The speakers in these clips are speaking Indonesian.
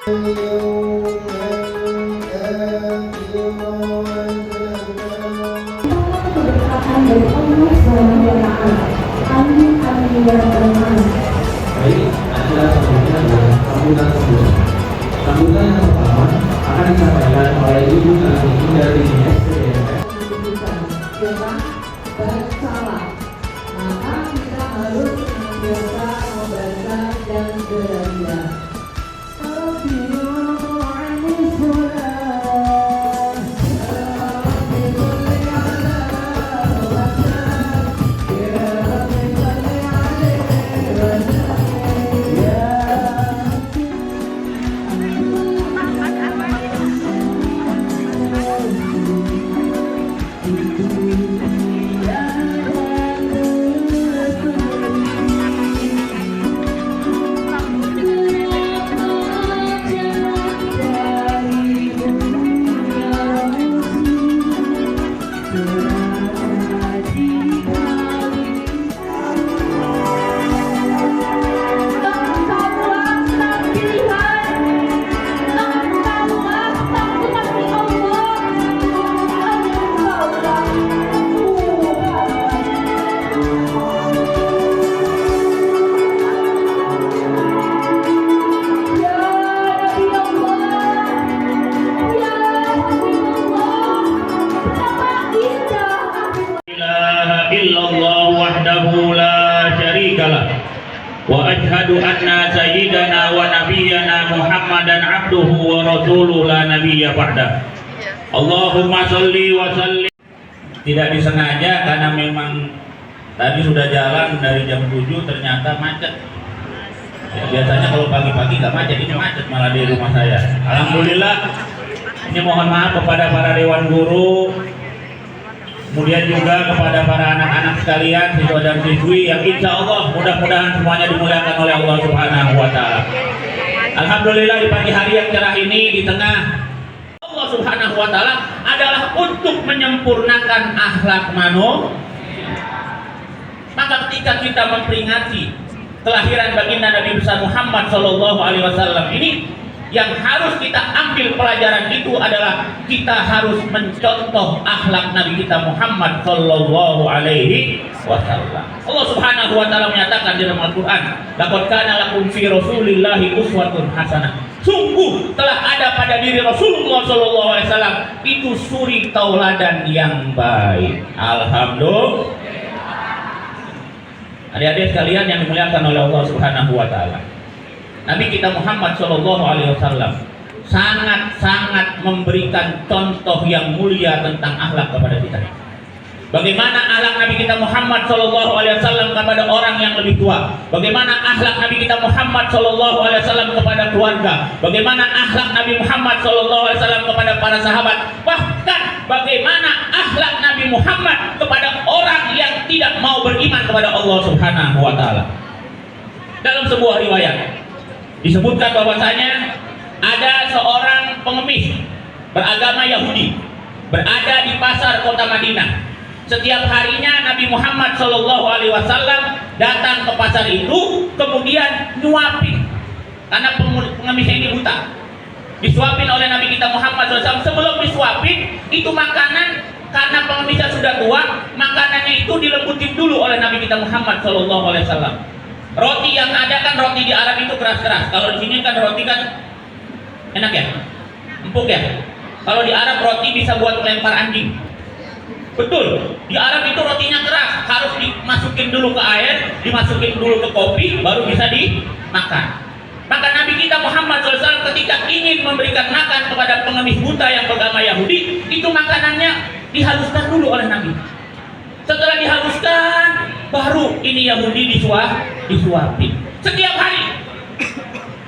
Keberkatan dari Allah SWT. Amin amin ya Tuhan. Baik, acara selanjutnya adalah sambutan sebelum. Sambutan yang pertama akan disampaikan oleh Ibu Kartini dari SPDMF. Kita bersalah, maka kita harus biasa membaca dan belajar. illallah wahdahu la syarikalah wa ashhadu anna sayyidana wa nabiyyana Muhammadan abduhu wa rasuluhu la nabiyya ba'da. Allahumma sholli wa sallim. Tidak disengaja karena memang tadi sudah jalan dari jam 7 ternyata macet. Ya, biasanya kalau pagi-pagi nggak macet, ini macet malah di rumah saya. Alhamdulillah. Ini mohon maaf kepada para dewan guru, kemudian juga kepada para anak-anak sekalian, siswa dan siswi yang insya Allah mudah-mudahan semuanya dimuliakan oleh Allah Subhanahu wa Ta'ala. Alhamdulillah di pagi hari yang cerah ini, di tengah Allah Subhanahu wa Ta'ala adalah untuk menyempurnakan akhlak manusia. Maka ketika kita memperingati kelahiran baginda Nabi besar Muhammad Sallallahu Alaihi Wasallam ini, yang harus kita ambil pelajaran itu adalah kita harus mencontoh akhlak Nabi kita Muhammad Sallallahu Alaihi Wasallam. Allah Subhanahu Wa Taala menyatakan di dalam Al-Quran, "Laqad kana lakum fi Rasulillahi uswatun hasanah." Sungguh telah ada pada diri Rasulullah Sallallahu Alaihi Wasallam itu suri tauladan yang baik. Alhamdulillah. Adik-adik sekalian yang dimuliakan oleh Allah Subhanahu Wa Taala, Nabi kita Muhammad Shallallahu Alaihi Wasallam sangat-sangat memberikan contoh yang mulia tentang akhlak kepada kita. Bagaimana akhlak Nabi kita Muhammad Shallallahu Alaihi Wasallam kepada orang yang lebih tua? Bagaimana akhlak Nabi kita Muhammad Shallallahu Alaihi Wasallam kepada keluarga? Bagaimana akhlak Nabi Muhammad Shallallahu Alaihi Wasallam kepada para sahabat? Bahkan bagaimana akhlak Nabi Muhammad kepada orang yang tidak mau beriman kepada Allah Subhanahu Wa Taala? Dalam sebuah riwayat disebutkan bahwasanya ada seorang pengemis beragama Yahudi berada di pasar kota Madinah. Setiap harinya Nabi Muhammad Shallallahu Alaihi Wasallam datang ke pasar itu, kemudian nyuapin, karena pengemisnya ini buta. Disuapin oleh Nabi kita Muhammad SAW. Sebelum disuapin itu makanan, karena pengemisnya sudah tua, makanannya itu dilembutin dulu oleh Nabi kita Muhammad Shallallahu Alaihi Wasallam. Roti yang ada kan roti di Arab itu keras-keras. Kalau di sini kan roti kan enak ya, empuk ya. Kalau di Arab roti bisa buat melempar anjing. Betul. Di Arab itu rotinya keras, harus dimasukin dulu ke air, dimasukin dulu ke kopi, baru bisa dimakan. Maka Nabi kita Muhammad SAW ketika ingin memberikan makan kepada pengemis buta yang beragama Yahudi, itu makanannya dihaluskan dulu oleh Nabi. Setelah dihaluskan, baru ini Yahudi disuapin.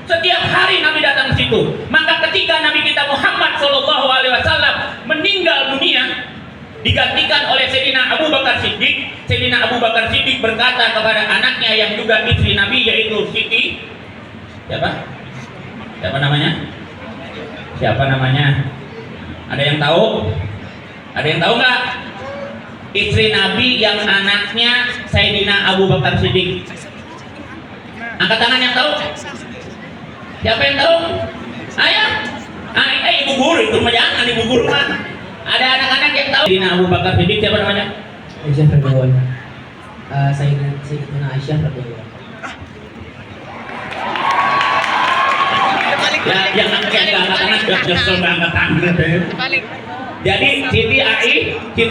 Setiap hari Nabi datang ke situ. Maka ketika Nabi kita Muhammad SAW meninggal dunia, digantikan oleh Sayyidina Abu Bakar Siddiq. Sayyidina Abu Bakar Siddiq berkata kepada anaknya yang juga istri Nabi, yaitu Siti. Siapa namanya? Ada yang tahu? Ada yang tahu nggak? Istri Nabi yang anaknya Sayyidina Abu Bakar Siddiq. Angkat tangan yang tahu. Siapa yang tahu? Ayo, ibu guru itu mah jangan ibu guru mah. Ada anak-anak yang tahu. Dina Abu Bakar Siddiq siapa namanya? Aisyah radhiyallahu anha. Sayyidatuna Aisyah radhiyallahu anha. Ya, yang anak-anak sudah angkat tangan. Jadi Siti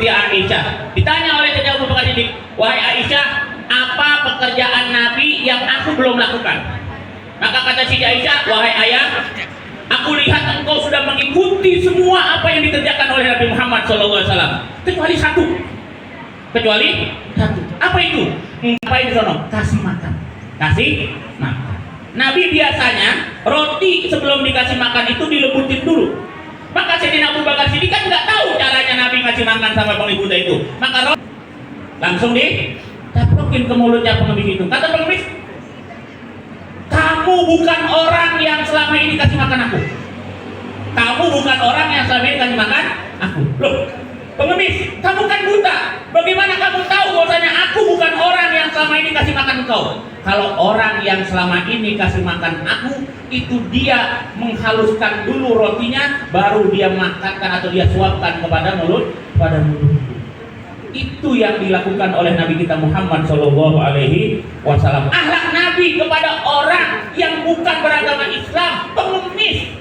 Aisyah ditanya oleh Siti Abu Bakar Siddiq, wahai Aisyah, apa pekerjaan Nabi yang aku belum lakukan? Maka kata Siti Aisyah, wahai ayah, aku lihat engkau sudah mengikuti semua apa yang dikerjakan oleh Nabi Muhammad SAW, kecuali satu. Apa itu? Apa itu sono? Kasih makan. Nabi biasanya roti sebelum dikasih makan itu dilebutin dulu. Maka Sayyidina Abu Bakar Siddiq kan nggak tahu caranya Nabi ngasih makan sama pengemis itu. Maka roti langsung dicaprokin ke mulutnya pengemis itu. Kata pengemis, kamu bukan orang yang selama ini kasih makan aku. Kamu bukan orang yang selama ini kasih makan aku. Loh, pengemis, kamu kan buta. Bagaimana kamu tahu bahwasanya aku bukan orang yang selama ini kasih makan engkau? Kalau orang yang selama ini kasih makan aku, itu dia menghaluskan dulu rotinya, baru dia makankan atau dia suapkan kepada mulut. Itu yang dilakukan oleh Nabi kita Muhammad Shallallahu Alaihi Wasallam. Akhlak Nabi kepada orang yang bukan beragama Islam, pengemis,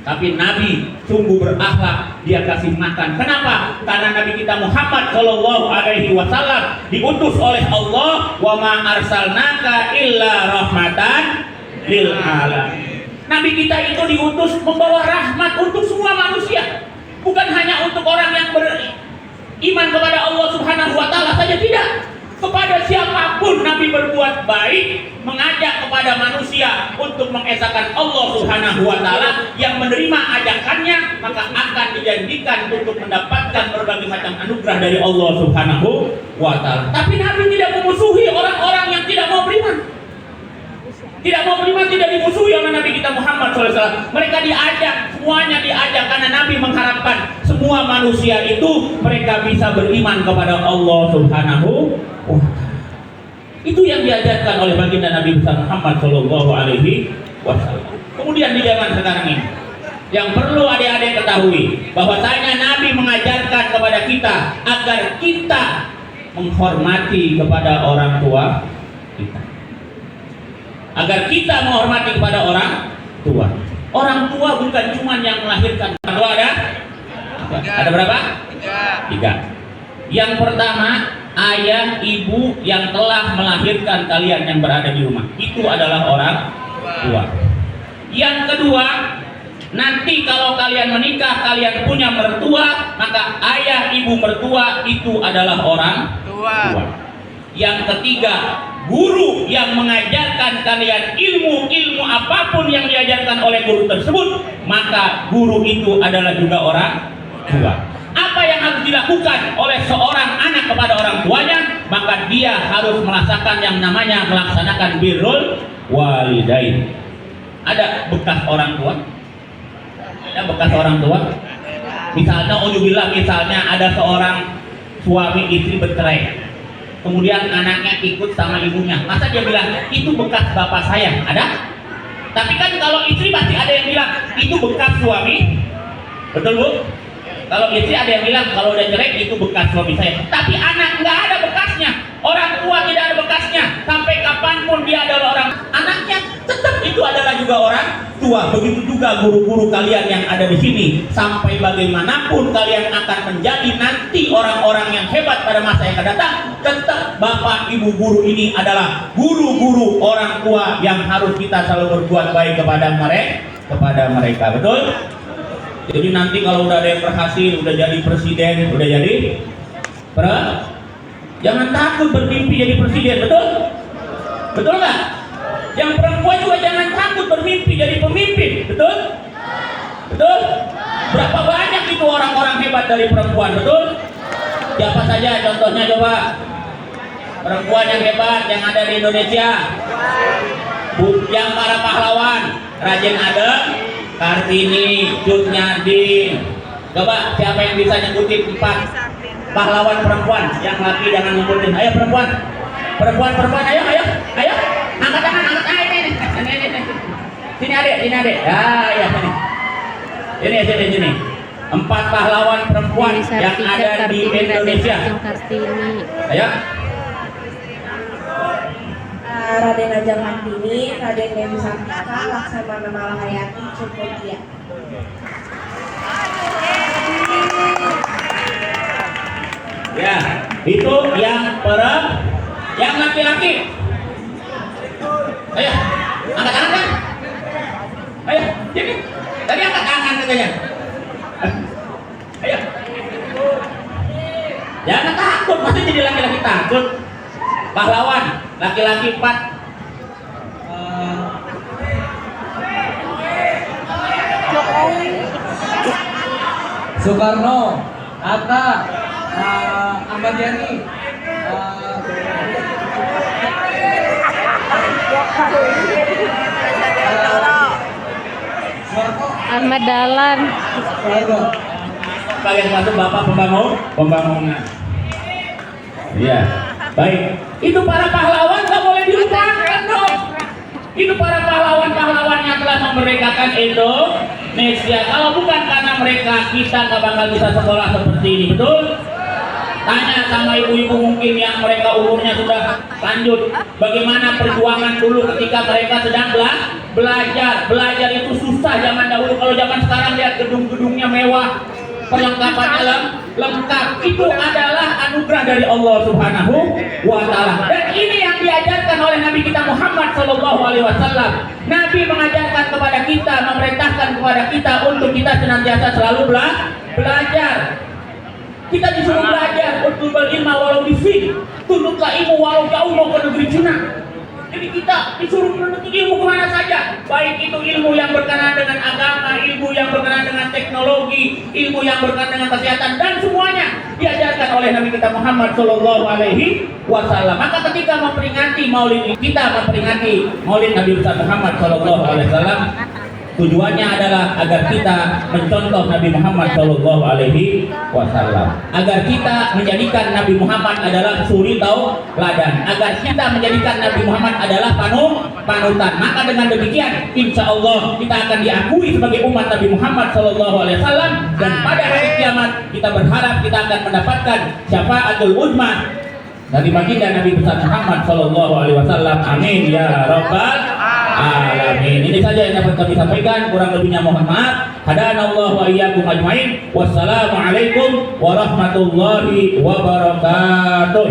tapi Nabi sungguh berakhlak, dia kasih makan. Kenapa? Karena Nabi kita Muhammad Shallallahu Alaihi Wasallam diutus oleh Allah, wa ma arsalnaka illa rahmatan lil alamin. Nabi kita itu diutus membawa rahmat untuk semua manusia, bukan hanya untuk orang yang beriman kepada Allah Subhanahu Wa Taala saja, tidak. Kepada siapapun Nabi berbuat baik, mengajak kepada manusia untuk mengesahkan Allah Subhanahu Wa Taala, yang menerima ajakannya maka akan dijanjikan untuk mendapatkan berbagai macam anugerah dari Allah Subhanahu Wa Taala. Tapi Nabi tidak memusuhi orang-orang yang tidak mau beriman. Tidak mau beriman tidak dimusuhi oleh Nabi kita Muhammad SAW. Mereka diajak, semuanya diajak, karena Nabi mengharapkan semua manusia itu mereka bisa beriman kepada Allah Subhanahu wa Ta'ala. Itu yang diajarkan oleh baginda Nabi Muhammad Shallallahu Alaihi Wasallam. Kemudian di zaman sekarang ini, yang perlu adik-adik ketahui, bahwasanya Nabi mengajarkan kepada kita agar kita menghormati kepada orang tua kita. Agar kita menghormati kepada orang tua. Orang tua bukan cuma yang melahirkan. Orang tua ada berapa? Tiga. Yang pertama, ayah ibu yang telah melahirkan kalian yang berada di rumah. Itu adalah orang tua. Yang kedua, nanti kalau kalian menikah, kalian punya mertua, maka ayah ibu mertua itu adalah orang tua. Yang ketiga, guru yang mengajarkan kalian ilmu apapun yang diajarkan oleh guru tersebut, maka guru itu adalah juga orang tua. Apa yang harus dilakukan oleh seorang anak kepada orang tuanya? Maka dia harus merasakan yang namanya melaksanakan birrul walidain. Ada bekas orang tua? Ada bekas orang tua? Misalnya, misalnya ada seorang suami istri bercerai, kemudian anaknya ikut sama ibunya. Masa dia bilang, itu bekas bapak saya? Ada? Tapi kan kalau istri pasti ada yang bilang, itu bekas suami. Betul bu? Kalau istri ada yang bilang, kalau udah cerai, itu bekas suami saya. Tapi anak nggak ada bekasnya. Orang tua tidak ada bekasnya. Sampai kapanpun dia adalah orang, anaknya tetap itu adalah juga orang tua. Begitu juga guru-guru kalian yang ada di sini. Sampai bagaimanapun kalian akan menjadi nanti orang-orang yang hebat pada masa yang akan datang, tetap bapak ibu guru ini adalah guru-guru orang tua yang harus kita selalu berbuat baik kepada mereka. Betul? Jadi nanti kalau udah ada yang berhasil, udah jadi presiden, udah jadi jangan takut bermimpi jadi presiden. Betul? Betul nggak? Yang perempuan juga jangan takut bermimpi jadi pemimpin. Betul? Betul? Berapa banyak itu orang-orang hebat dari perempuan? Betul? Siapa saja contohnya coba? Perempuan yang hebat yang ada di Indonesia, yang para pahlawan, Rajen Adem, Kartini, Cut Nyadin. Coba siapa yang bisa nyebutin 4 pahlawan perempuan? Yang laki jangan nyebutin. Ayo perempuan, ayo, angkat tangan, ini. Sini adik, Adeknya deh. Ya sini. Sini. 4 pahlawan perempuan yang ada di Indonesia. Kartini. Ayo. Raden Ajeng Kartini, Raden Dewi Sartika, Laksamana Malahayati, Cukutia. Ya, itu yang yang laki-laki. Ayo, angkat tangan kan? Ayo, sini. Tadi angkat tangan katanya. Ayo. Jangan takut, pasti jadi laki-laki takut. Pahlawan, laki-laki 4. Soekarno, Hatta, Ahmad Yani, Ahmad Dahlan. Kalian satu bapak pembangunan. Iya, baik. Itu para pahlawan nggak boleh dilupakan dong. Itu para pahlawan yang telah memerdekakan Indonesia. Kalau bukan karena mereka, kita nggak bakal bisa sekolah seperti ini, betul? Tanya sama ibu-ibu mungkin yang mereka umurnya sudah lanjut, bagaimana perjuangan dulu ketika mereka sedang belajar. Belajar itu susah zaman dahulu. Kalau zaman sekarang lihat gedung-gedungnya mewah, perlengkapannya lengkap. Itu adalah anugerah dari Allah Subhanahu wa Ta'ala. Dan ini yang diajarkan oleh Nabi kita Muhammad SAW. Nabi mengajarkan kepada kita, memerintahkan kepada kita untuk kita senantiasa selalu belajar. Kita disuruh belajar untuk ilmu walau di sini, tuntutlah ilmu walau jauh mau ke negeri Cina. Jadi kita disuruh menuntut ilmu kemana saja, baik itu ilmu yang berkenaan dengan agama, ilmu yang berkenaan dengan teknologi, ilmu yang berkenaan dengan kesehatan, dan semuanya diajarkan oleh Nabi kita Muhammad SAW. Maka ketika memperingati Maulid, kita memperingati Maulid Nabi Muhammad SAW. Tujuannya adalah agar kita mencontoh Nabi Muhammad SAW, agar kita menjadikan Nabi Muhammad adalah suri tauladan, agar kita menjadikan Nabi Muhammad adalah panutan. Maka dengan demikian, insya Allah kita akan diakui sebagai umat Nabi Muhammad SAW, dan pada hari kiamat kita berharap kita akan mendapatkan syafaatul uzma dari baginda Nabi besar Muhammad SAW. Amin ya rabbal alamin. Ini saja yang dapat kami sampaikan, kurang lebihnya mohon maaf. Hadanallahu wa iyyakum ajmain. Wassalamualaikum warahmatullahi wabarakatuh.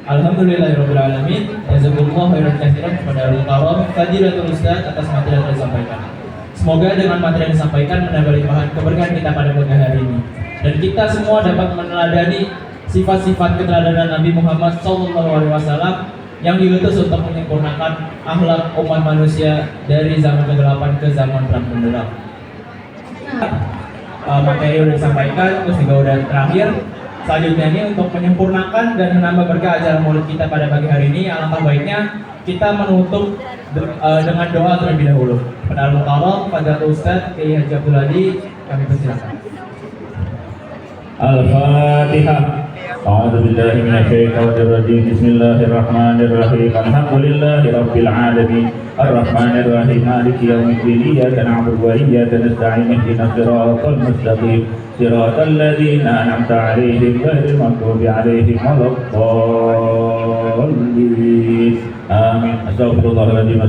Alhamdulillahirabbil alamin. Jazakumullahu khairan katsiran kepada Al-Karam Fadilatul Ustaz atas materi yang telah disampaikan. Semoga dengan materi yang disampaikan menambah limpahan keberkahan kita pada pagi hari ini, dan kita semua dapat meneladani sifat-sifat keteladanan Nabi Muhammad SAW yang diutus untuk menyempurnakan akhlak umat manusia dari zaman kegelapan ke zaman terang benderang. Materi yang disampaikan, terus juga udah terakhir. Selanjutnya ini untuk menyempurnakan dan menambah berkah acara Maulid kita pada pagi hari ini, alangkah baiknya kita menutup dengan doa terlebih dahulu. Pada Al-Mukarram, pada Ustaz Kiai Haji Abdul Hadi, kami persilakan. Al-Fatihah. A'udzu billahi minasyaitonir rajim. Bismillahirrahmanirrahim. Alhamdulillahi rabbil alamin. Arrahmanir rahim. Maliki yaumiddin. Iyyaka na'budu wa iyyaka nasta'in. Ihdinas siratal mustaqim. Siratal ladzina an'amta 'alaihim ghairil maghdubi 'alaihim waladdallin. Amin. Astaghfirullahaladzim.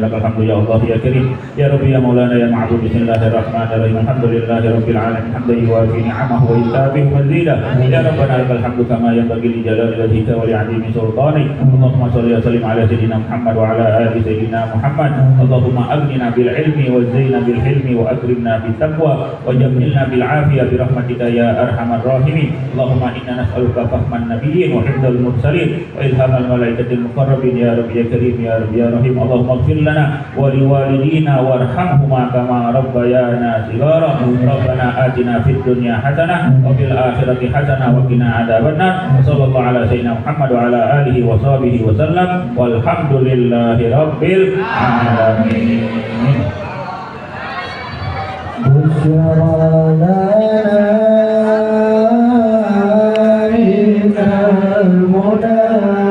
Lakal hamdu ya Allah ya Karim ya Rabbi ya Maulana ya Ma'bud. Bismillahirrahmanirrahim. Alhamdulillahi rabbil alamin. Hamdan yuwafi ni'amahu wa yukafi'u mazidah. Ya Rabbana lakal hamdu kama yanbaghi li jalali wajhika wa li 'azimi sultanik. Allahumma shalli wa sallim ala sayyidina Muhammad wa ala ali sayyidina Muhammad. Allahumma aghnina bil ilmi wa zayyina bil hilmi wa akrimna bit taqwa wa jamilna bil 'afiyah bi rahmatika ya arhamar rahimin. Allahumma inna nas'aluka fahman nabiyyin wa hifdzal mursalin wa ilhamal malaikatil muqarrabin ya Rabbi ya Karim ya Rabbi ya Rahim. Allahumma ighfir lana wa liwalidina warhamhuma kama rabbayana shighara. Rabbana atina fid dunya hasanah wa fil akhirati hasanah wa qina adzabannar. Sallallahu ala sayyidina Muhammad wa ala alihi wa sahbihi wa sallam. Walhamdulillahi rabbil alamin. Busyara lana minal الهدى